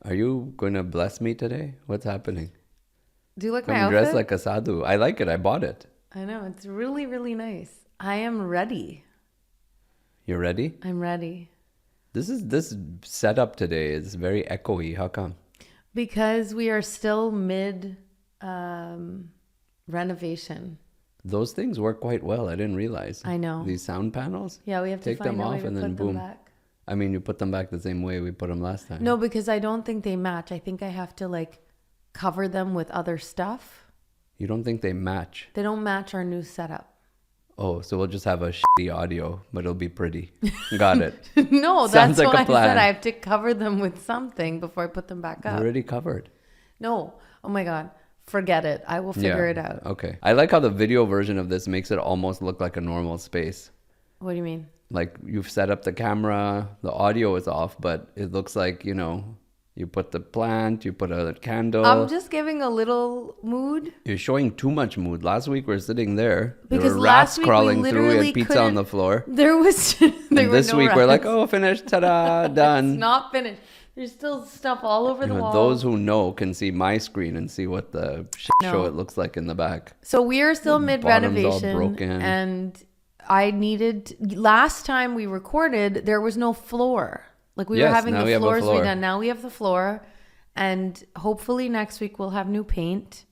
Are you going to bless me today? What's happening? Do you like my I'm outfit? dressed like a sadhu. I like it. I bought it. I know. It's really, really nice. I am ready. You ready? I'm ready. This setup today is very echoey. How come? Because we are still mid renovation. Those things work quite well. I didn't realize. I know. These sound panels? Yeah, we have to Take find them a way off to and then put them boom. back. I mean, you put them back the same way we put them last time. No, because I don't think they match. I think I have to like cover them with other stuff. You don't think they match? They don't match our new setup. Oh, so we'll just have a shitty audio, but it'll be pretty. Got it. No, Sounds that's like why a plan. I said I have to cover them with something before I put them back You're up. already covered. No. Oh my God. Forget it. I will figure it out. Okay. I like how the video version of this makes it almost look like a normal space. What do you mean? Like you've set up the camera, the audio is off, but it looks like, you put the plant, you put a candle. I'm just giving a little mood. You're showing too much mood. Last week we were sitting there. Because there were last rats week we crawling through. We literally had pizza on couldn't- the floor. There was And this this week we're like, oh, finished. Ta-da, done. It's not finished. There's still stuff all over the wall. Those who know can see my screen and see what the shit show it looks like in the back. So we are still mid bottom's all renovation, broken. and I needed. Last time we recorded, there was no floor. Like we were having now we the have a floors floor. redone. Now we have the floor, and hopefully next week we'll have new paint.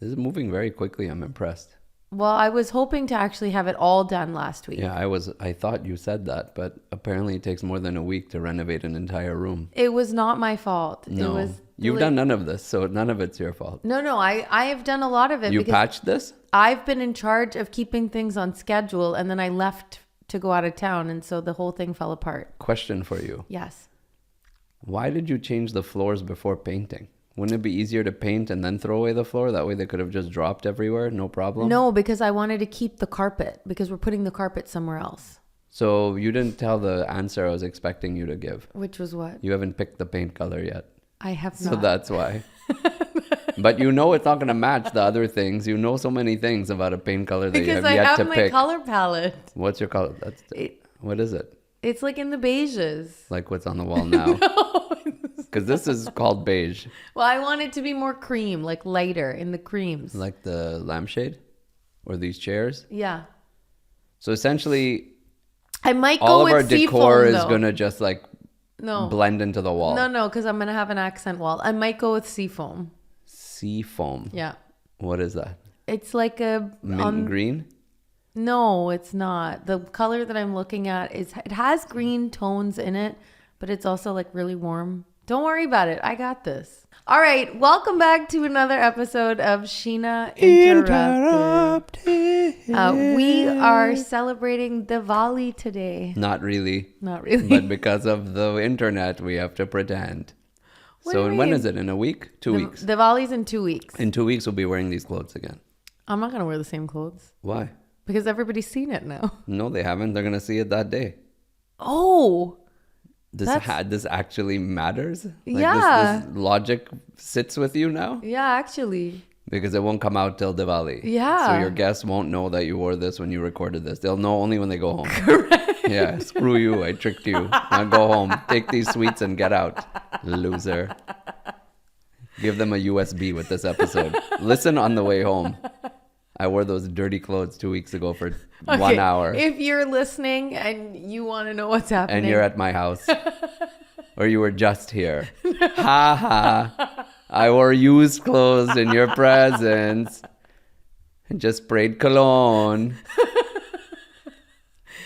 This is moving very quickly. I'm impressed. Well, I was hoping to actually have it all done last week. Yeah, I thought you said that, but apparently it takes more than a week to renovate an entire room. It was not my fault. No, It was you've done none of this, so none of it's your fault. No, I have done a lot of it. You because patched this? I've been in charge of keeping things on schedule, and then I left to go out of town, and so the whole thing fell apart. Question for you. Yes. Why did you change the floors before painting? Wouldn't it be easier to paint and then throw away the floor? That way they could have just dropped everywhere, no problem? No, because I wanted to keep the carpet, because we're putting the carpet somewhere else. So you didn't tell the answer I was expecting you to give. Which was what? You haven't picked the paint color yet. I have So not. that's why. But you know it's not going to match the other things. You know so many things about a paint color that you Because have I yet have to my pick. color palette. What's your color? What is it? It's like in the beiges. Like what's on the wall now? Because this is called beige. Well, I want it to be more cream, like lighter in the creams. Like the lampshade? Or these chairs? Yeah. So essentially, I might go all of with our decor seafoam, is though. going to just like No. blend into the wall. No, because I'm going to have an accent wall. I might go with seafoam. Sea foam. Yeah. What is that? It's like a... Mint green? No, it's not. The color that I'm looking at it has green tones in it, but it's also like really warm. Don't worry about it. I got this. All right. Welcome back to another episode of Sheena Interrupted. We are celebrating Diwali today. Not really. Not really. But because of the internet, we have to pretend. What do So you when mean? is it? In a week? 2 weeks? Diwali's in 2 weeks. In 2 weeks, we'll be wearing these clothes again. I'm not going to wear the same clothes Why? because everybody's seen it now. No, they haven't. They're going to see it that day. Oh, This actually matters? Yeah. This logic sits with you now? yeah, actually. Because it won't come out till Diwali. Yeah. So your guests won't know that you wore this when you recorded this. They'll know only when they go home. Correct. Yeah, screw you. I tricked you. Now go home. Take these sweets and get out. Loser. Give them a USB with this episode. Listen on the way home. I wore those dirty clothes 2 weeks ago for 1 hour. If you're listening and you want to know what's happening. And you're at my house. Or you were just here. Ha ha. I wore used clothes in your presence. And just sprayed cologne.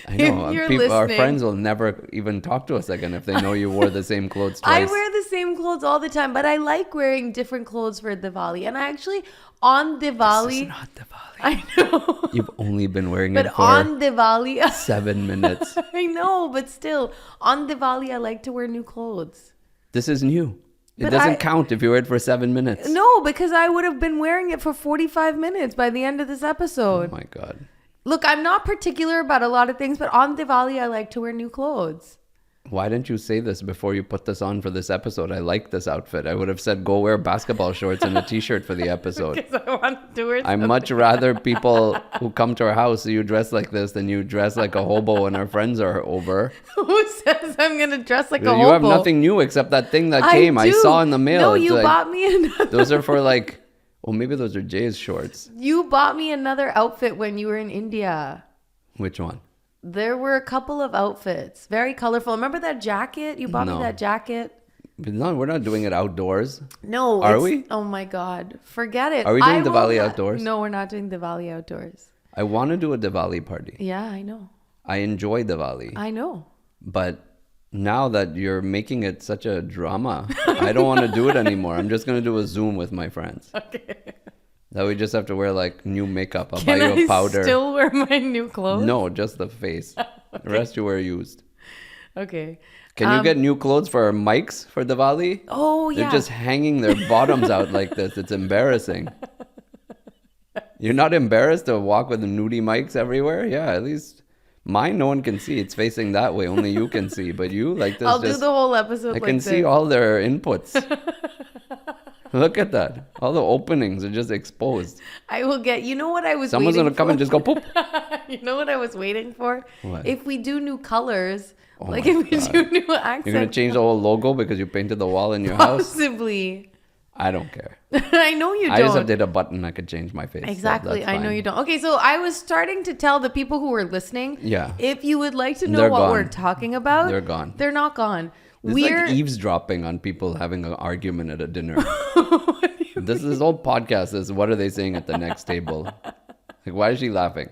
I know. If you're Our listening- friends will never even talk to us again if they know you wore the same clothes I twice. wear the same clothes all the time, but I like wearing different clothes for Diwali. And I actually, on Diwali... This is not Diwali. I know. You've only been wearing But it for on Diwali... 7 minutes. I know, but still, on Diwali, I like to wear new clothes. This is new. It But doesn't count if you wear it for 7 minutes. No, because I would have been wearing it for 45 minutes by the end of this episode. Oh my God. Look, I'm not particular about a lot of things, but on Diwali, I like to wear new clothes. Why didn't you say this before you put this on for this episode? I like this outfit. I would have said, go wear basketball shorts and a t-shirt for the episode. Because I want to wear I much rather people who come to our house see you dress like this than you dress like a hobo when our friends are over. Who says I'm going to dress like a hobo? You have nothing new except that thing that came. I saw in the mail. No, It's you like, bought me another. those are for like, well, maybe those are Jay's shorts. You bought me another outfit when you were in India. Which one? There were a couple of outfits. Very colorful. Remember that jacket? You bought me No. that jacket? No, we're not doing it outdoors. No. Are we? Oh my God. Forget it. Are we doing Diwali outdoors? No, we're not doing Diwali outdoors. I want to do a Diwali party. Yeah, I know. I enjoy Diwali. I know. But now that you're making it such a drama, I don't want to do it anymore. I'm just going to do a Zoom with my friends. Okay. That we just have to wear like new makeup. I'll Can buy you a I powder. still wear my new clothes? No, just the face. Okay. The rest you wear used. Okay. Can you get new clothes for our mics for Diwali? Oh, yeah. They're just hanging their bottoms out like this. It's embarrassing. You're not embarrassed to walk with the nudie mics everywhere? Yeah, at least mine no one can see. It's facing that way. Only you can see. But you, like this, I'll do the whole episode I like can this. see all their inputs. Look at that. All the openings are just exposed. I will get, you know what I was Someone's waiting going to come for? and just go poop. You know what I was waiting for? What? If we do new colors, Oh like my if we God. do new accents. You're going to change the whole logo because you painted the wall in your house? Possibly. I don't care. I know you I just don't. have to hit a button. I could change my face. so Exactly. that's I know fine. you don't. Okay, so I was starting to tell the people who were listening. Yeah. If you would like to know They're what gone. we're talking about, They're gone. They're not gone. This is like eavesdropping on people having an argument at a dinner. This whole podcast is what are they saying at the next table? Like, why is she laughing?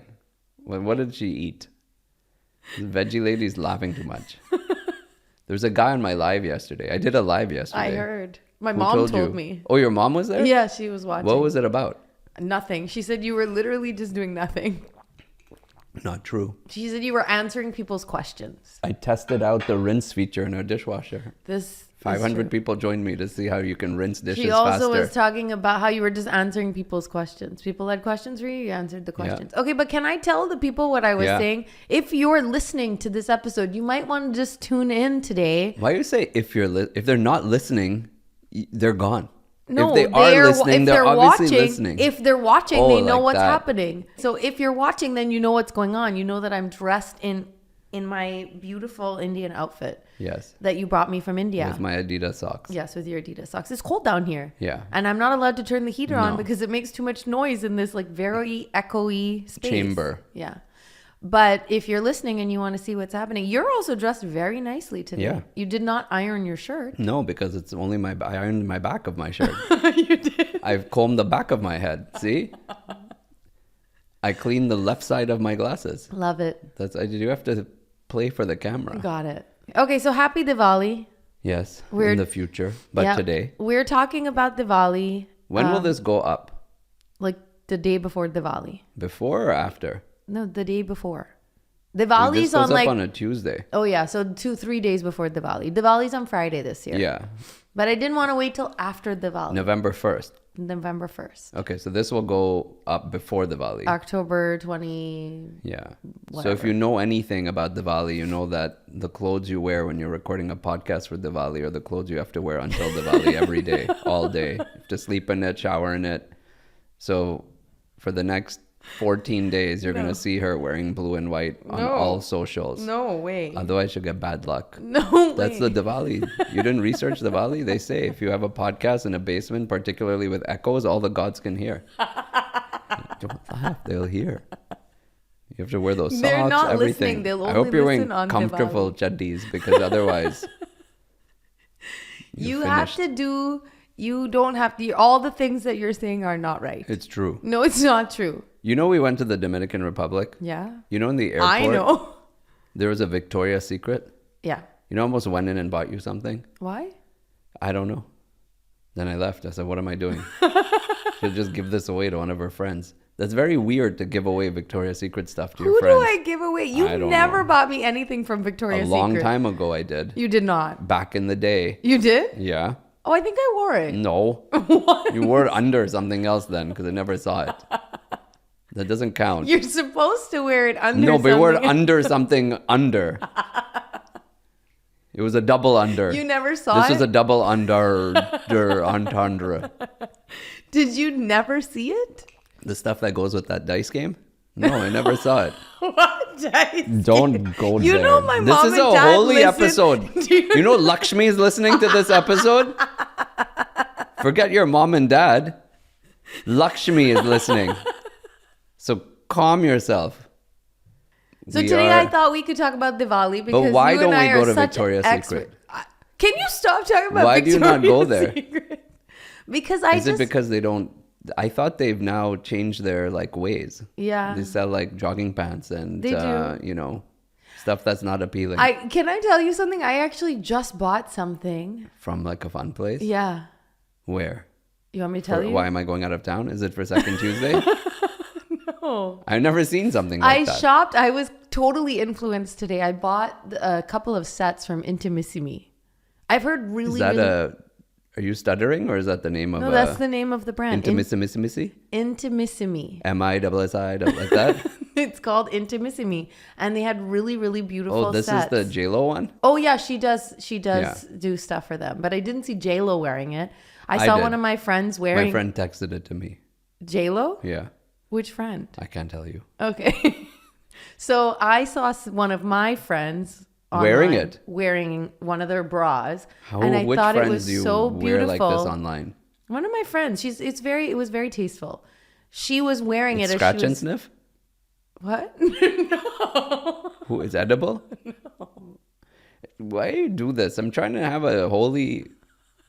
What did she eat? The veggie lady's laughing too much. There's a guy on my live yesterday. I did a live yesterday. I heard. My Who mom told told you? me. Oh, your mom was there? Yeah, she was watching. What was it about? Nothing. She said you were literally just doing nothing. Not true. She said you were answering people's questions. I tested out the rinse feature in our dishwasher. This 500 people joined me to see how you can rinse dishes She also faster. was talking about how you were just answering people's questions. People had questions for you, you answered the questions. Okay, but can I tell the people what I was saying? If you're listening to this episode, you might want to just tune in today. Why you say if they're not listening, they're gone? No, if they are listening, they're obviously watching, listening. If they're watching, Oh, they know like what's that. happening. So if you're watching, then you know what's going on. You know that I'm dressed in my beautiful Indian outfit Yes. that you brought me from India. With my Adidas socks. Yes, with your Adidas socks. It's cold down here. Yeah. And I'm not allowed to turn the heater on No. because it makes too much noise in this like very echoey space. Chamber. Yeah. But if you're listening and you want to see what's happening, you're also dressed very nicely today. Yeah. You did not iron your shirt. No, because it's only I ironed my back of my shirt. You did. I've combed the back of my head. See? I cleaned the left side of my glasses. Love it. You have to play for the camera. Got it. Okay, so happy Diwali. Yes. We're- in the future. But Yeah, today. We're talking about Diwali. When will this go up? Like the day before Diwali. Before or after? No, the day before. This Diwali's goes on up like on a Tuesday. oh yeah, so 2-3 days before Diwali. Diwali's on Friday this year. Yeah. But I didn't want to wait till after Diwali. November 1st. November 1st. Okay, so this will go up before Diwali. October 20. Yeah. So Whatever. if you know anything about Diwali, you know that the clothes you wear when you're recording a podcast for Diwali are the clothes you have to wear until Diwali every day, all day. You have to sleep in it, shower in it. So for the next 14 days, you're going to see her wearing blue and white on all socials. No way. Otherwise, she'll get bad luck. No That's way. the Diwali. You didn't research Diwali? They say if you have a podcast in a basement, particularly with echoes, all the gods can hear. Don't laugh. They'll hear. You have to wear those socks, They're not everything. listening. They'll I hope only you're wearing listen on comfortable chaddis because otherwise... You have to do... You don't have to... All the things that you're saying are not right. It's true. No, it's not true. You know we went to the Dominican Republic? Yeah. You know in the airport... I know. There was a Victoria's Secret? Yeah. You know I almost went in and bought you something? Why? I don't know. Then I left. I said, what am I doing? Should just give this away to one of her friends. That's very weird to give away Victoria's Secret stuff to your Who friends. do I give away? I You've don't never know. bought me anything from Victoria's A Secret. long time ago I did. You did not. Back in the day. You did? Yeah. Oh, I think I wore it. No. What? You wore it under something else then because I never saw it. That doesn't count. You're supposed to wear it under No, but you wore it something. under something under. It was a double under. You never saw This it? was a double entendre. Did you never see it? The stuff that goes with that dice game? No, I never saw it. What dice? Don't go there. You know my This mom is and a dad holy listen- episode. Do you You know Lakshmi is listening to this episode? Forget your mom and dad. Lakshmi is listening. So calm yourself. So today I thought we could talk about Diwali because why you don't and I we are go to such Victoria's expert- Secret? Can you stop talking about Why do you Victoria's not go there? Secret? Because Is it because they don't... I thought they've now changed their like ways. Yeah. They sell like jogging pants and They do. you know, stuff that's not appealing Can I tell you something? I actually just bought something. from like a fun place. Yeah. Where? You want me to tell you? Why am I going out of town? Is it for Second Tuesday? No. I've never seen something like I that. shopped. I was totally influenced today. I bought a couple of sets from Intimissimi. I've heard Is that are you stuttering or is that the name of No, that's the name of the brand. Intimissimi? Intimissimi. M-I-S-S-I, like that? It's called Intimissimi. And they had really, really beautiful Oh, this sets. is the J-Lo one? Oh yeah, she does Yeah. do stuff for them. But I didn't see J-Lo wearing it. I I saw did. one of my friends wearing My friend texted it to me. J-Lo? Yeah. Which friend? I can't tell you. Okay. So I saw one of my friends Wearing online it? wearing one of their bras. And I Which thought it friends was do you so wear beautiful. like this online? One of my friends. It was very tasteful. She was wearing it as Scratch she and was, sniff? What? No. Who is edible? No. Why do you do this? I'm trying to have a holy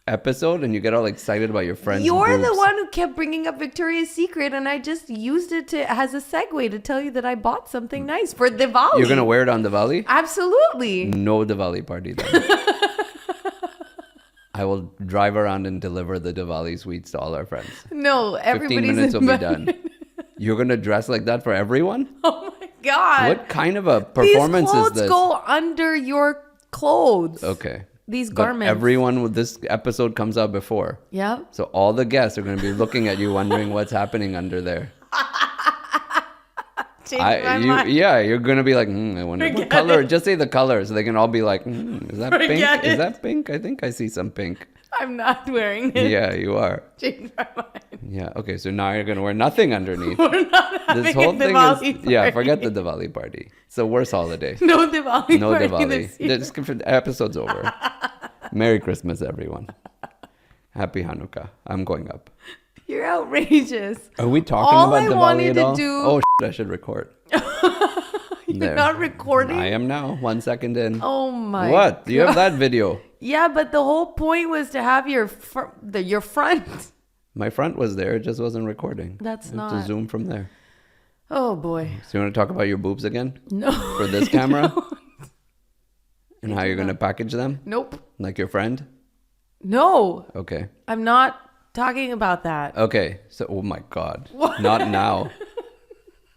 episode and you get all excited about your friends. You're boobs. the one who kept bringing up Victoria's Secret, and I just used it as a segue to tell you that I bought something nice for Diwali. You're gonna wear it on Diwali? Absolutely. No Diwali party then. I will drive around and deliver the Diwali sweets to all our friends. No, 15 everybody's minutes will be invited. done. You're gonna dress like that for everyone? Oh my god! What kind of a performance These is clothes this? go under your clothes. Okay. These But garments. everyone with this episode comes out before. Yeah. So all the guests are going to be looking at you wondering what's happening under there. Change my mind. Yeah, you're going to be like, I wonder what Forget color. it. Just say the color so they can all be like, is that pink? Forget Is it. that pink? I think I see some pink. I'm not wearing it. Yeah, you are. Change my mind. Yeah. Okay. So now you're going to wear nothing underneath. We're not having This whole a thing Diwali is, yeah, party. forget the Diwali party. It's the worst holiday. No Diwali No party Diwali. this year. Just the episode's over. Merry Christmas, everyone. Happy Hanukkah. I'm going up. You're outrageous. Are we talking All about I Diwali wanted at to all? do- Oh, I should record. You're not recording? I am now. 1 second in. Oh my What? You have God. that video. Yeah, but the whole point was to have your front. My front was there. It just wasn't recording. That's I have to not- zoom from there. Oh boy. So you want to talk about your boobs again? No. For this camera? And how you're going to package them? Nope. Like your friend? No. Okay. I'm not talking about that. Okay. So, oh my God. Not now.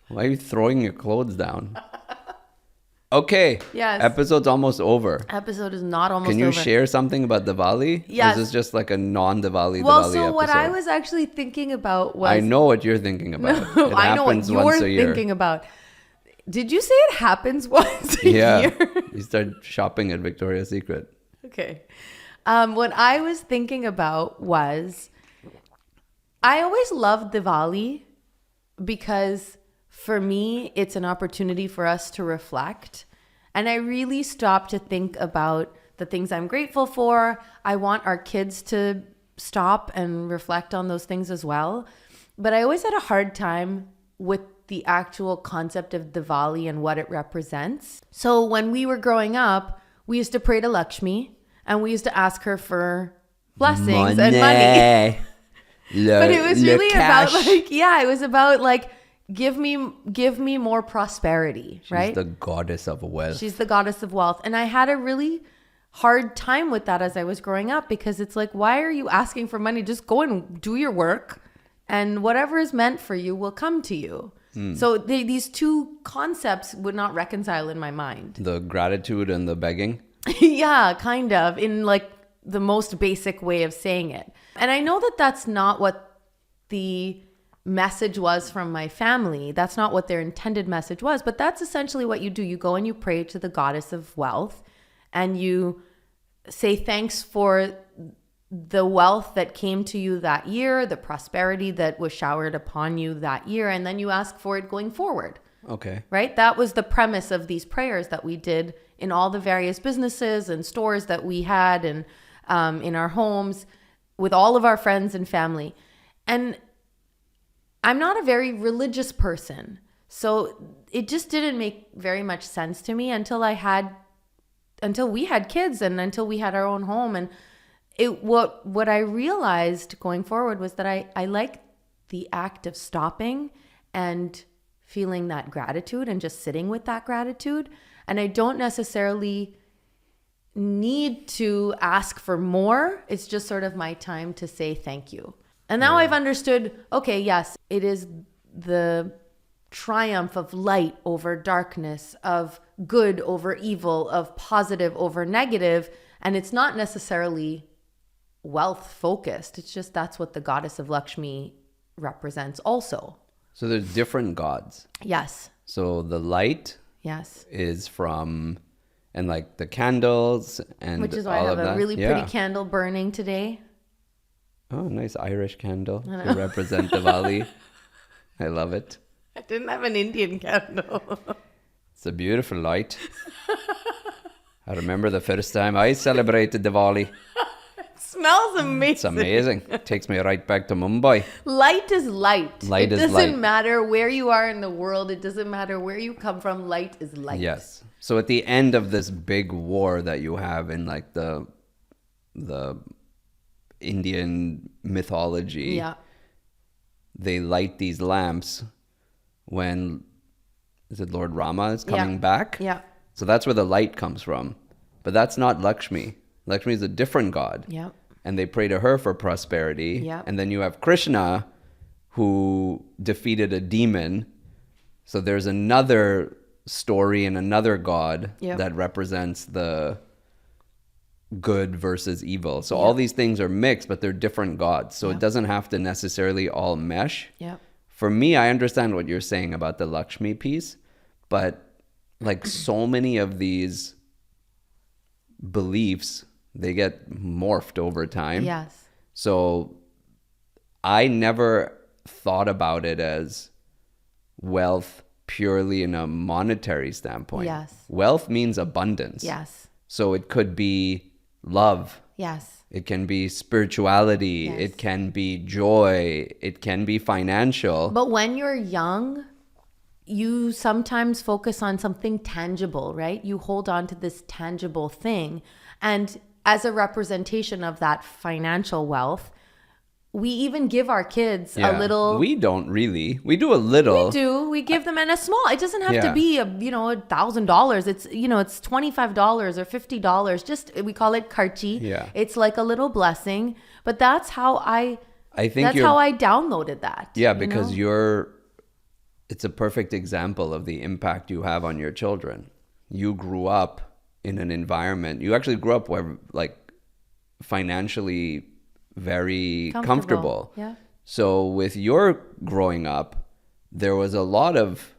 Why are you throwing your clothes down? Okay. Yes. Episode's almost over. Episode is not almost Can you over. share something about Diwali? Yes. Or is this just like a non-Diwali Well, Diwali so episode? what I was actually thinking about was I know what you're thinking about. It I know what happens you're once a year. thinking about. Did you say it happens once a Yeah. year? You start shopping at Victoria's Secret. Okay. What I was thinking about was I always loved Diwali because for me, it's an opportunity for us to reflect. And I really stopped to think about the things I'm grateful for. I want our kids to stop and reflect on those things as well. But I always had a hard time with the actual concept of Diwali and what it represents. So when we were growing up, we used to pray to Lakshmi and we used to ask her for blessings and money. But it was really about it was about like, give me more prosperity, right? She's the goddess of wealth. She's the goddess of wealth. And I had a really hard time with that as I was growing up because it's like, why are you asking for money? Just go and do your work and whatever is meant for you will come to you. So these two concepts would not reconcile in my mind. The gratitude and the begging. Yeah, kind of, in like the most basic way of saying it. And I know that that's not what the message was from my family. That's not what their intended message was, but that's essentially what you do. You go and you pray to the goddess of wealth and you say thanks for the wealth that came to you that year, the prosperity that was showered upon you that year, and then you ask for it going forward. Okay. Right? That was the premise of these prayers that we did in all the various businesses and stores that we had, and in our homes with all of our friends and family. And I'm not a very religious person, so it just didn't make very much sense to me until we had kids and until we had our own home. And what I realized going forward was that I like the act of stopping and feeling that gratitude and just sitting with that gratitude. And I don't necessarily need to ask for more. It's just sort of my time to say thank you. And now I've understood, okay, yes, it is the triumph of light over darkness, of good over evil, of positive over negative. And it's not necessarily wealth focused. It's just that's what the goddess of Lakshmi represents also. So there's different gods. Yes. So the light Yes. is from, and like the candles and which is why I all have of a that. really pretty candle burning today. Oh, nice Irish candle to represent Diwali. I love it. I didn't have an Indian candle. It's a beautiful light. I remember the first time I celebrated Diwali. Smells amazing. It's amazing. It takes me right back to Mumbai. Light is light. Light is light. It light. doesn't matter where you are in the world. It doesn't matter where you come from. Light is light. Yes. So at the end of this big war that you have in like the Indian mythology, Yeah. they light these lamps when, is it Lord Rama is coming back? Yeah. So that's where the light comes from. But that's not Lakshmi. Lakshmi is a different god. Yeah. And they pray to her for prosperity. Yeah. And then you have Krishna, who defeated a demon. So there's another story and another god that represents the good versus evil. So all these things are mixed, but they're different gods. So it doesn't have to necessarily all mesh. Yeah. For me, I understand what you're saying about the Lakshmi piece, but like so many of these beliefs, they get morphed over time. Yes. So I never thought about it as wealth purely in a monetary standpoint. Yes. Wealth means abundance. Yes. So it could be love. Yes. It can be spirituality. Yes. It can be joy. It can be financial. But when you're young, you sometimes focus on something tangible, right? You hold on to this tangible thing. And as a representation of that financial wealth, we even give our kids a little. We don't really. We do a little. We do. We give them, and a small. It doesn't have to be $1,000. It's it's $25 or $50. Just, we call it karchi. Yeah. It's like a little blessing. But that's how I think that's how I downloaded that. Yeah, because it's a perfect example of the impact you have on your children. You grew up in an environment. You actually grew up where like financially very comfortable. Yeah. So with your growing up, there was a lot of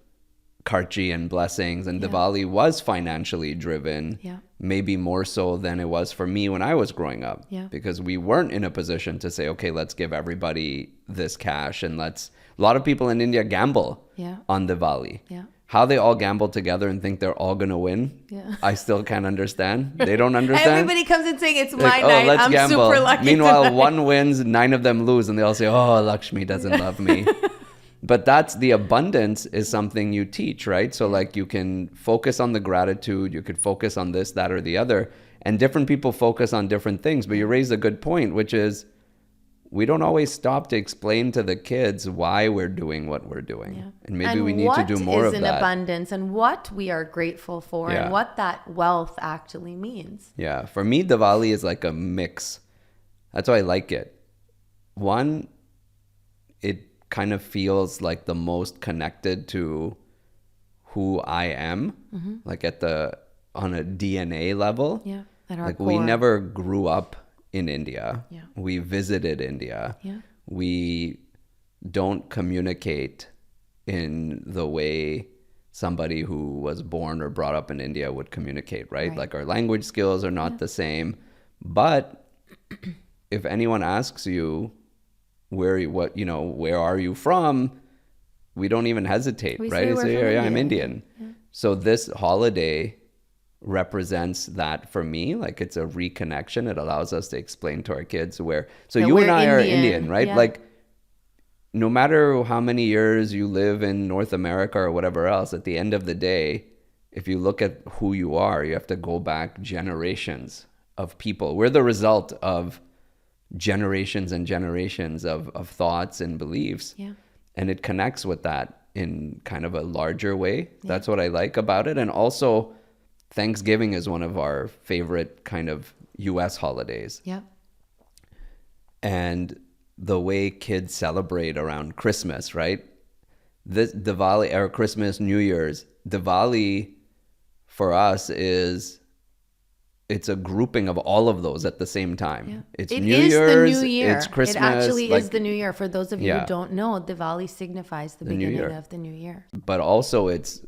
karchi and blessings, and Diwali was financially driven. Yeah. Maybe more so than it was for me when I was growing up. Yeah. Because we weren't in a position to say, okay, let's give everybody this cash, and a lot of people in India gamble on Diwali. Yeah. How they all gamble together and think they're all going to win, I still can't understand. They don't understand. Everybody comes in saying it's Like, my night. let's I'm gamble. super lucky. Meanwhile, tonight. one wins, 9 of them lose, and they all say, oh, Lakshmi doesn't love me. But that's the abundance is something you teach, right? So like you can focus on the gratitude, you could focus on this, that, or the other. And different people focus on different things. But you raised a good point, which is we don't always stop to explain to the kids why we're doing what we're doing. Yeah. And maybe we need to do more of that. What is in abundance and what we are grateful for and what that wealth actually means. Yeah. For me, Diwali is like a mix. That's why I like it. One, it kind of feels like the most connected to who I am, like on a DNA level. Yeah. At our like core. we never grew up in India. Yeah. We visited India. Yeah. We don't communicate in the way somebody who was born or brought up in India would communicate, right? Like our language skills are not the same. But if anyone asks you where are you from, we don't even hesitate, right? Say We say, India. I'm Indian. Yeah. So this holiday represents that for me. Like, it's a reconnection. It allows us to explain to our kids you and I are Indian, right? Yeah. Like, no matter how many years you live in North America or whatever else, at the end of the day, if you look at who you are, you have to go back generations of people. We're the result of generations and generations of thoughts and beliefs. Yeah. And it connects with that in kind of a larger way. Yeah. That's what I like about it. And also, Thanksgiving is one of our favorite kind of US holidays. Yeah. And the way kids celebrate around Christmas, right? This Diwali or Christmas, New Year's, Diwali for us it's a grouping of all of those at the same time. Yeah. It's New Year's, the New Year. It's Christmas. It actually is the New Year. For those of you who don't know, Diwali signifies the beginning of the New Year. But also it's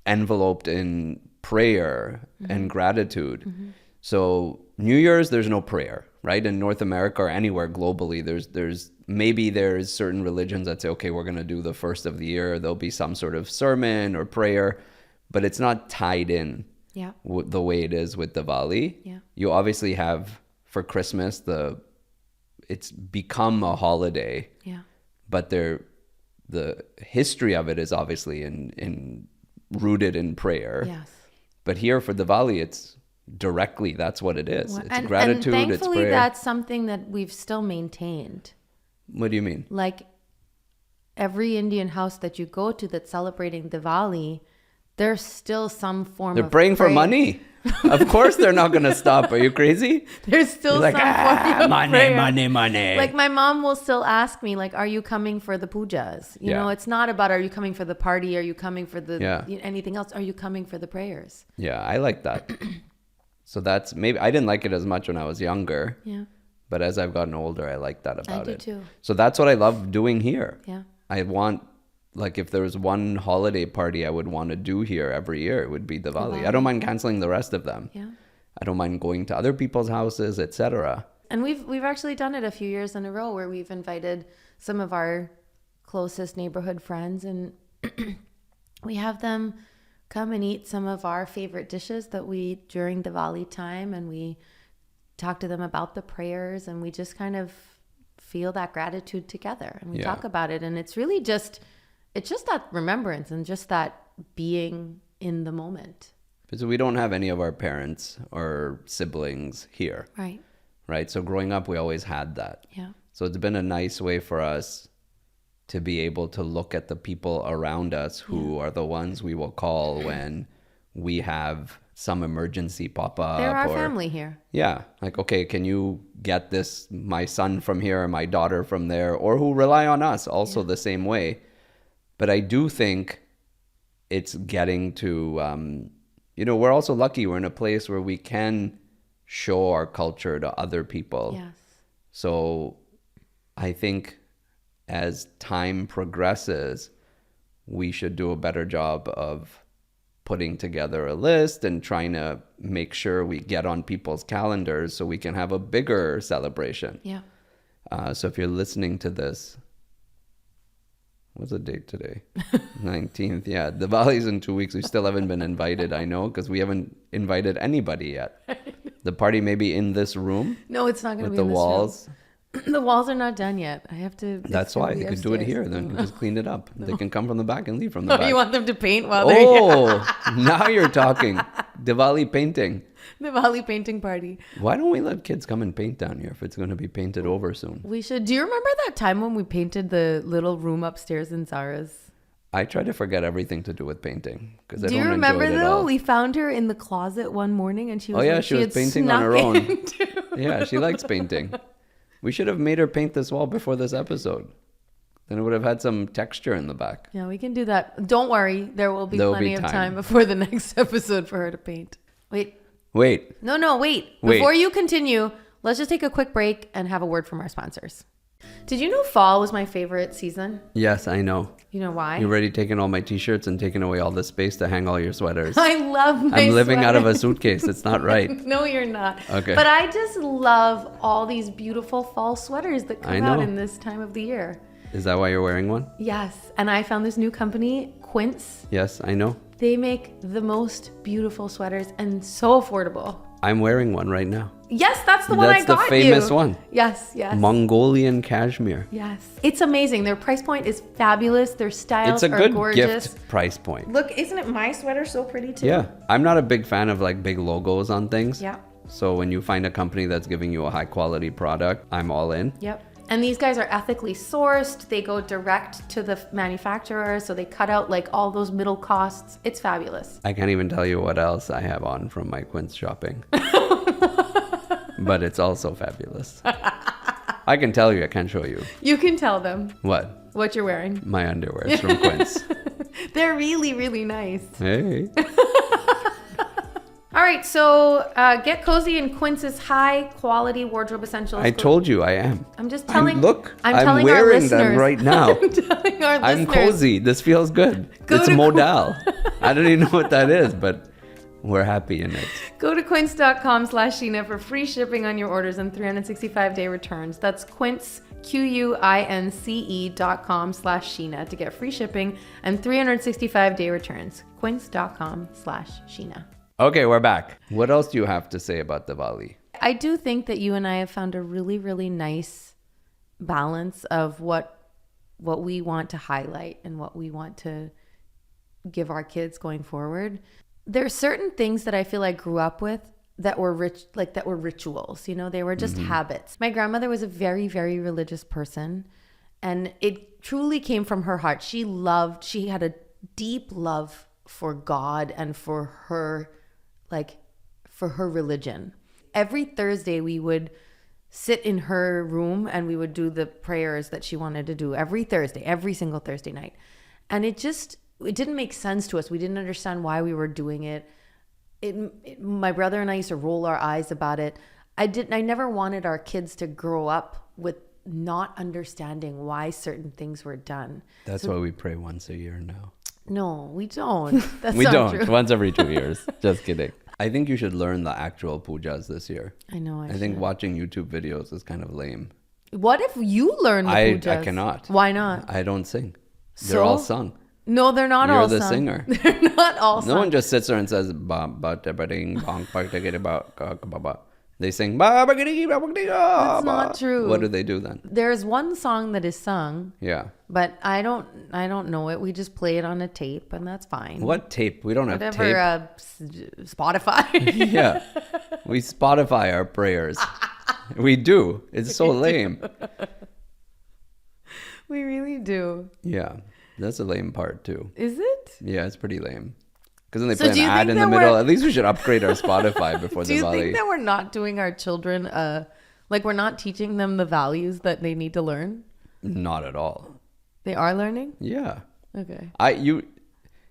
enveloped in prayer and gratitude. Mm-hmm. So New Year's, there's no prayer, right? In North America or anywhere globally, there's certain religions that say, okay, we're going to do the first of the year. There'll be some sort of sermon or prayer, but it's not tied in. Yeah. The way it is with Diwali. Yeah. You obviously have for Christmas it's become a holiday. Yeah. But the history of it is obviously rooted in prayer. Yes. But here for Diwali, it's directly that's what it is. It's gratitude, and it's thankfully prayer. That's something that we've still maintained. What do you mean? Like every Indian house that you go to that's celebrating Diwali, there's still some form They're praying for money. Of course they're not going to stop. Are you crazy? There's still some form of prayer. Money. Like my mom will still ask me, like, are you coming for the pujas? You know, it's not about, are you coming for the party? Are you coming for anything else? Are you coming for the prayers? Yeah, I like that. So that's maybe, I didn't like it as much when I was younger. Yeah. But as I've gotten older, I like that about it. I do too. So that's what I love doing here. Yeah. I want, like, if there was one holiday party I would want to do here every year, it would be Diwali. I don't mind canceling the rest of them. Yeah. I don't mind going to other people's houses, etc. And we've actually done it a few years in a row where we've invited some of our closest neighborhood friends, and we have them come and eat some of our favorite dishes that we eat during Diwali time, and we talk to them about the prayers, and we just kind of feel that gratitude together, and we talk about it, and it's really just that remembrance and just that being in the moment. Because we don't have any of our parents or siblings here. Right. So growing up, we always had that. Yeah. So it's been a nice way for us to be able to look at the people around us who are the ones we will call when we have some emergency pop up. They're our family here. Yeah. Like, okay, can you get my son from here, my daughter from there, or who rely on us also the same way. But I do think it's getting to, we're also lucky. We're in a place where we can show our culture to other people. Yes. So I think as time progresses, we should do a better job of putting together a list and trying to make sure we get on people's calendars so we can have a bigger celebration. Yeah. So if you're listening to this, what's the date today? 19th. Yeah. Diwali's in 2 weeks. We still haven't been invited, I know, because we haven't invited anybody yet. The party may be in this room. No, it's not going to be with the walls. The walls are not done yet. I have to. That's why you could do it here. Then just clean it up. No. They can come from the back and leave from the back. You want them to paint while they're here? Oh, now you're talking. Diwali painting. Diwali painting party. Why don't we let kids come and paint down here if it's going to be painted over soon? We should. Do you remember that time when we painted the little room upstairs in Zara's? I try to forget everything to do with painting because I don't enjoy it. Do you remember though? We found her in the closet one morning and she was she was painting on her own. Yeah, she likes painting. We should have made her paint this wall before this episode. Then it would have had some texture in the back. Yeah, we can do that. Don't worry. There will be plenty of time before the next episode for her to paint. Wait. Wait. No, wait. Before you continue, let's just take a quick break and have a word from our sponsors. Did you know fall was my favorite season? Yes, I know. You know why? You're already taking all my t-shirts and taking away all the space to hang all your sweaters. I love my I'm living out of a sweaters. suitcase. It's not right. No, you're not. Okay. But I just love all these beautiful fall sweaters that I come out know. in this time of the year. Is that why you're wearing one? Yes. And I found this new company, Quince. Yes, I know. They make the most beautiful sweaters and so affordable. I'm wearing one right now. Yes, that's the one I That's the got famous you. one. Yes, yes. Mongolian cashmere. Yes. It's amazing. Their price point is fabulous. Their styles It's a are good gorgeous. gift price point. Look, isn't it my sweater so pretty too? Yeah. I'm not a big fan of like big logos on things. Yeah. So when you find a company that's giving you a high quality product, I'm all in. Yep. And these guys are ethically sourced. They go direct to the manufacturer, so they cut out like all those middle costs. It's fabulous. I can't even tell you what else I have on from my Quince shopping. But it's also fabulous. I can tell you, I can't show you. You can tell them What you're wearing. My underwear is from Quince. They're really, really nice. Hey. All right, so get cozy in Quince's high quality wardrobe essentials. I told you I am. I'm just telling. Look, I'm telling our wearing listeners. them right now. I'm telling our I'm listeners. cozy. This feels good. Go It's to modal. I don't even know what that is, but we're happy in it. Go to quince.com/Sheena for free shipping on your orders and 365-day returns. That's Quince, QUINCE.com/Sheena to get free shipping and 365-day returns. Quince.com/Sheena. Okay, we're back. What else do you have to say about Diwali? I do think that you and I have found a really, really nice balance of what we want to highlight and what we want to give our kids going forward. There are certain things that I feel I grew up with that were that were rituals, you know, they were just habits. My grandmother was a very, very religious person, and it truly came from her heart. She had a deep love for God and for her religion. Every Thursday we would sit in her room and we would do the prayers that she wanted to do every Thursday, every single Thursday night. And it didn't make sense to us. We didn't understand why we were doing it. My brother and I used to roll our eyes about it. I never wanted our kids to grow up with not understanding why certain things were done. That's why we pray once a year now. No, we don't. That's We not don't. true. Once every 2 years. Just kidding. I think you should learn the actual pujas this year. I know. I think watching YouTube videos is kind of lame. What if you learn the I pujas? cannot. Why not? I don't sing. They're So? all sung. No, they're not You're all the sung. singer. They're not all sung. No one just sits there and says, ba ba da ba ding bong ba da ga da ba ga ga ba ba. They sing ba ba ga dee ba ba dee ga That's ba. not true. What do they do then? There's one song that is sung, Yeah. but I don't know it. We just play it on a tape, and that's fine. What tape? We don't have Whatever. tape. Spotify. Yeah. We Spotify our prayers. We do. It's so lame. We really do. Yeah. That's a lame part too. Is it? Yeah, it's pretty lame. Because then they So put do an you ad think in the that middle. we're- At least we should upgrade our Spotify before Do you Diwali. think that we're not doing our children we're not teaching them the values that they need to learn? Not at all. They are learning? Yeah. Okay.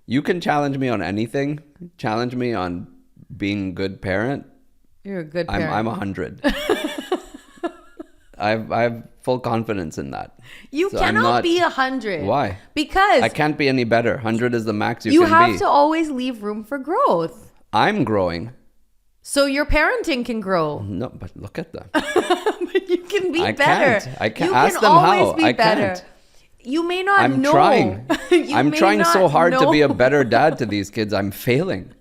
You can challenge me on anything. Challenge me on being a good parent. You're a good parent. I'm 100. I have full confidence in that. You So I'm cannot not- be 100. Why? Because I can't be any better. 100 is the max you you can have be. to always leave room for growth. I'm growing. So your parenting can grow. No, but look at them. But you can be I better. can't. I can't. You Ask can them always how. be I better. can't. You may not I'm know. trying. You I'm may trying so not hard to be a know. better dad to these kids. I'm failing.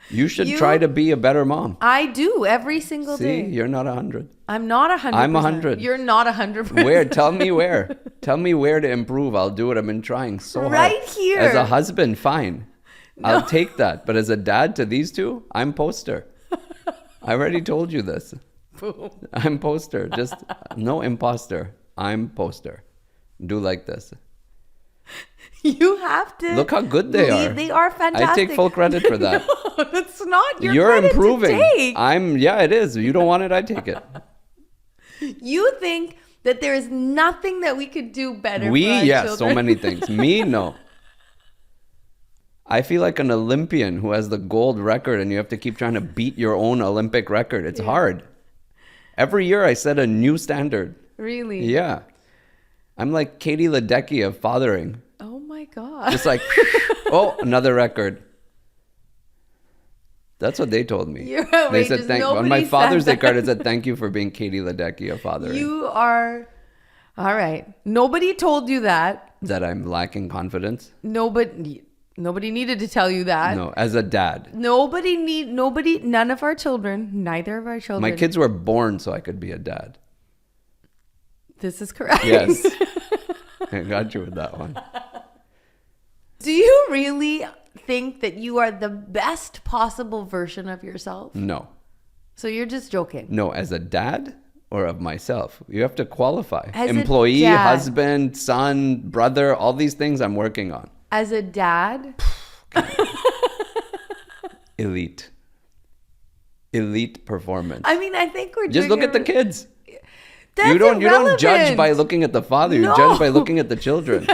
You should You- try to be a better mom. I do every single See, day. you're not 100. I'm not 100%. I'm 100. You're not 100%. Where? Tell me where. Tell me where to improve. I'll do it. I've been trying so hard. Right here. As a husband, fine. I'll take that. But as a dad to these two, I'm poster. I already told you this. Boom. I'm poster. Just no imposter. I'm poster. Do like this. You have to. Look how good they are. They are fantastic. I take full credit for that. No, that's not your You're credit improving. to take. Yeah, it is. You don't want it, I take it. You think that there is nothing that we could do better for our Yes, children. so many things. Me, no. I feel like an Olympian who has the gold record and you have to keep trying to beat your own Olympic record. It's hard. Every year I set a new standard. Really? Yeah. I'm like Katie Ledecky of fathering. Oh my God. Just like, oh, another record. That's what they told me. You're They outrageous. said thank on Nobody my said Father's Day that. card. It said thank you for being Katie Ledecky of fathering. You are all right. Nobody told you that. That I'm lacking confidence. Nobody needed to tell you that. No, as a dad. None of our children, neither of our children. My kids were born so I could be a dad. This is correct. Yes. I got you with that one. Do you really think that you are the best possible version of yourself? No. So you're just joking. No, as a dad or of myself. You have to qualify. As a Employee, dad. husband, son, brother, all these things I'm working on. As a dad, Elite performance. I mean, I think we're Just doing look at the kids. That's You don't judge irrelevant. by looking at the father. You No. judge by looking at the children.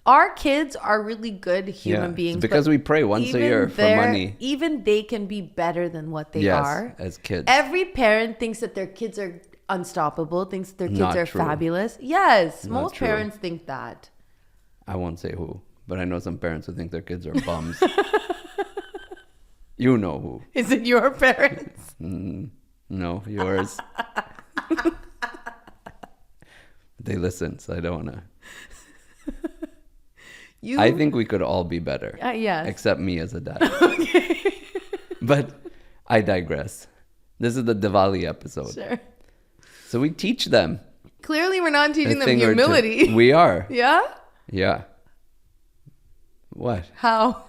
Our kids are really good human Yeah, beings. it's because but we pray once a even year for they're- money. Even they can be better than what they Yes, are. as kids. Every parent thinks that their kids are unstoppable, thinks their kids Not are true. fabulous. Yes, Not most true. parents think that. I won't say who, but I know some parents who think their kids are bums. You know who. Is it your parents? No, yours. They listen, so I don't want to. I think we could all be better. Yes. Except me as a dad. But I digress. This is the Diwali episode. Sure. So we teach them Clearly, we're not a teaching them thing or two. humility. We are. Yeah? Yeah. What? How?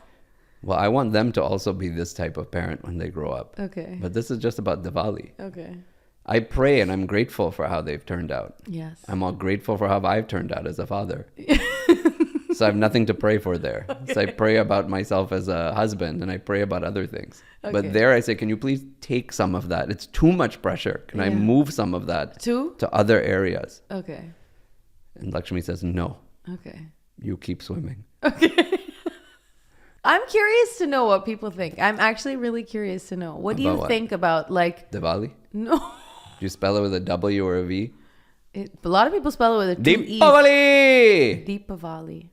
Well, I want them to also be this type of parent when they grow up. Okay. But this is just about Diwali. Okay. I pray and I'm grateful for how they've turned out. Yes. I'm all grateful for how I've turned out as a father. So I have nothing to pray for there. Okay. So I pray about myself as a husband and I pray about other things. Okay. But there I say, can you please take some of that? It's too much pressure. Can I move some of that to other areas? Okay. And Lakshmi says, no. Okay. You keep swimming. Okay. I'm curious to know what people think. I'm actually really curious to know. What do you think about like Diwali? No. Do you spell it with a W or a V? A lot of people spell it with a two E's. Diwali! Deepavali.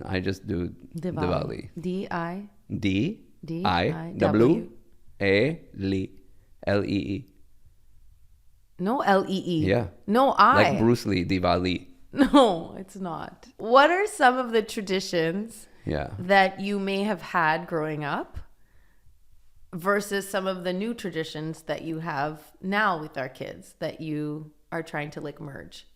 I just do Diwali. D-I. L-E-E. No L-E-E. Yeah. No I. Like Bruce Lee, Diwali. No, it's not. What are some of the traditions that you may have had growing up versus some of the new traditions that you have now with our kids that you are trying to like merge?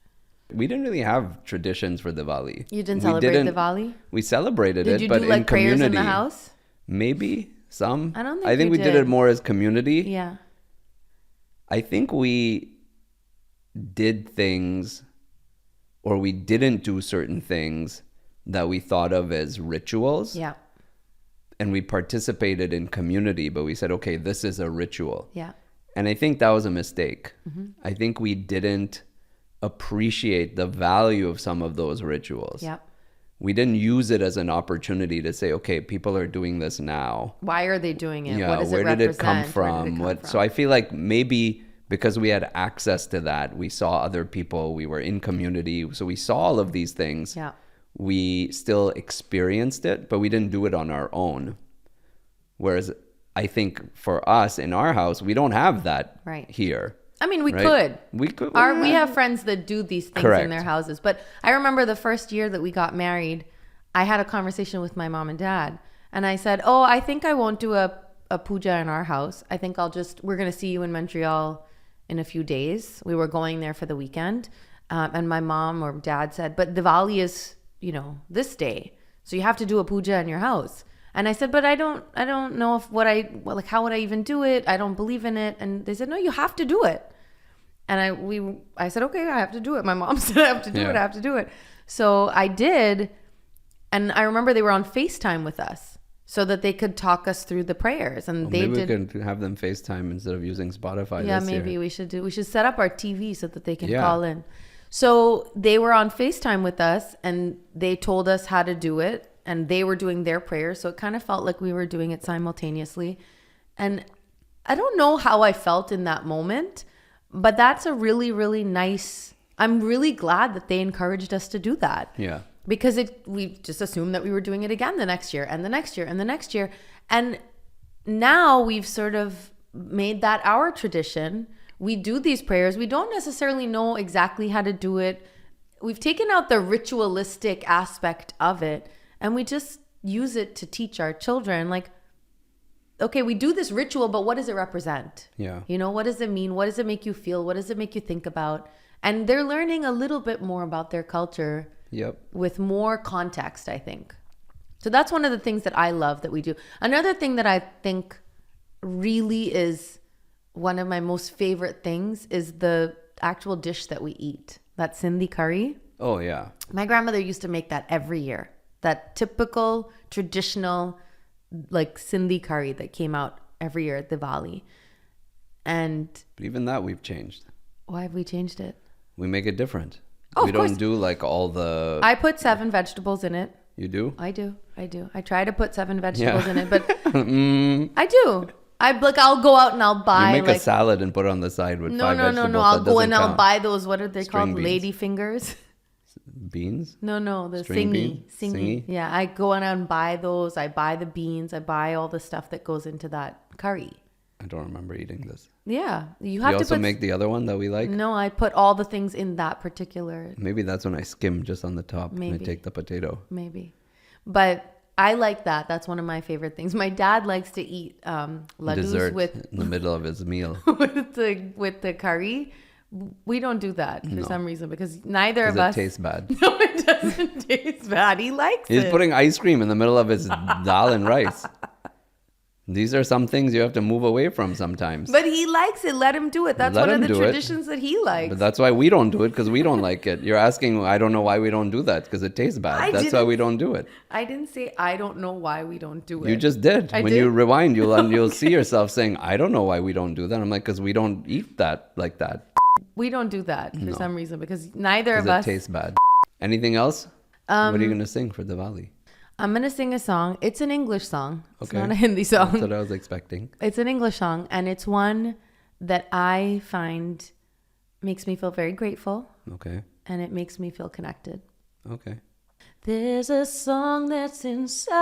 We didn't really have traditions for Diwali. You didn't celebrate Diwali? We celebrated it, Did you but do like in prayers community. in the house? Maybe some. I think we did it more as community. Yeah. I think we did things or we didn't do certain things that we thought of as rituals. Yeah. And we participated in community, but we said, okay, this is a ritual. Yeah. And I think that was a mistake. Mm-hmm. I think we didn't appreciate the value of some of those rituals. Yeah. We didn't use it as an opportunity to say, okay, people are doing this now. Why are they doing it? Yeah, What does where it did represent? it come from? So I feel like maybe because we had access to that, we saw other people, we were in community, so we saw all of these things. Yeah. We still experienced it, but we didn't do it on our own. Whereas I think for us in our house, we don't have that here. I mean, we right? could. We could. We have friends that do these things Correct. in their houses. But I remember the first year that we got married, I had a conversation with my mom and dad. And I said, oh, I think I won't do a puja in our house. I think we're going to see you in Montreal in a few days. We were going there for the weekend. And my mom or dad said, but Diwali is, this day. So you have to do a puja in your house. And I said, but I don't know how would I even do it? I don't believe in it. And they said, no, you have to do it. And I said, okay, I have to do it. My mom said I have to do it. I have to do it. So I did. And I remember they were on FaceTime with us so that they could talk us through the prayers. And maybe we could have them FaceTime instead of using Spotify. Yeah, maybe we should set up our TV so that they can call in. So they were on FaceTime with us and they told us how to do it. And they were doing their prayers. So it kind of felt like we were doing it simultaneously. And I don't know how I felt in that moment, But that's a really, really nice, I'm really glad that they encouraged us to do that. Yeah. Because we just assumed that we were doing it again the next year and the next year and the next year. And now we've sort of made that our tradition. We do these prayers. We don't necessarily know exactly how to do it. We've taken out the ritualistic aspect of it and we just use it to teach our children. Like, okay, we do this ritual, but what does it represent? Yeah. You know, what does it mean? What does it make you feel? What does it make you think about? And they're learning a little bit more about their culture. Yep. With more context, I think. So that's one of the things that I love that we do. Another thing that I think really is one of my most favorite things is the actual dish that we eat. That Sindhi curry. Oh, yeah. My grandmother used to make that every year. That typical, traditional, like Sindhi curry that came out every year at Diwali. And But even that we've changed. why have we changed it? We make it different. Oh, we of course. don't do like all the... I put 7 vegetables in it. You do? I do. I try to put 7 vegetables in it, but Mm. I do. I'll go out and I'll buy You make a salad and put it on the side with 5 vegetables. No. I'll That go and doesn't I'll count. buy those. What are they String called? beans. Lady fingers. Beans? No, the String bean? singy. Yeah, I go out and buy those. I buy the beans. I buy all the stuff that goes into that curry. I don't remember eating this. Yeah, you Do have you to also put. make the other one that we like? No, I put all the things in that particular. Maybe that's when I skim just on the top and I Maybe. take the potato. Maybe, but I like that. That's one of my favorite things. My dad likes to eat ladoos Dessert with in the middle of his meal. with the curry. We don't do that for some reason because neither of Because us. it tastes bad. No, it doesn't taste bad. He likes He's it. putting ice cream in the middle of his dal and rice. These are some things you have to move away from sometimes. But he likes it. Let him do it. That's Let one of him the do it. traditions that he likes. But that's why we don't do it, because we don't like it. You're asking, I don't know why we don't do that, because it tastes bad. That's why we don't do it. I didn't say I don't know why we don't do it. You just did. I When did? you rewind, you'll see yourself saying, I don't know why we don't do that. I'm like, because we don't eat that like that. We don't do that for some reason because neither of Because us. it tastes bad. Anything else? What are you going to sing for Diwali? I'm going to sing a song. It's an English song. It's Okay. not a Hindi That's song. what I was expecting. It's an English song, and it's one that I find makes me feel very grateful, Okay. and it makes me feel connected. Okay. There's a song that's inside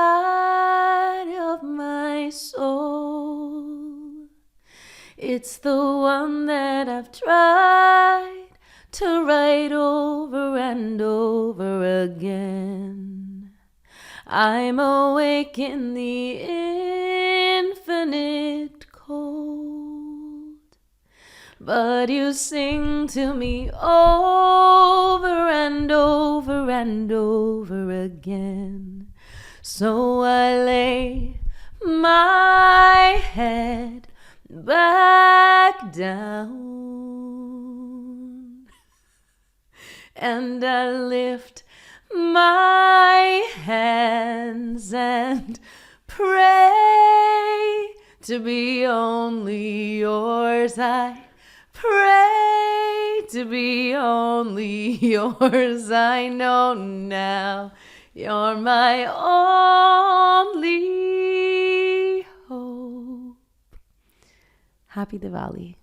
of my soul. It's the one that I've tried to write over and over again. I'm awake in the infinite cold, but you sing to me over and over and over again. So I lay my head back down and I lift my hands and pray to be only yours. I pray to be only yours. I know now you're my only hope. Happy Diwali.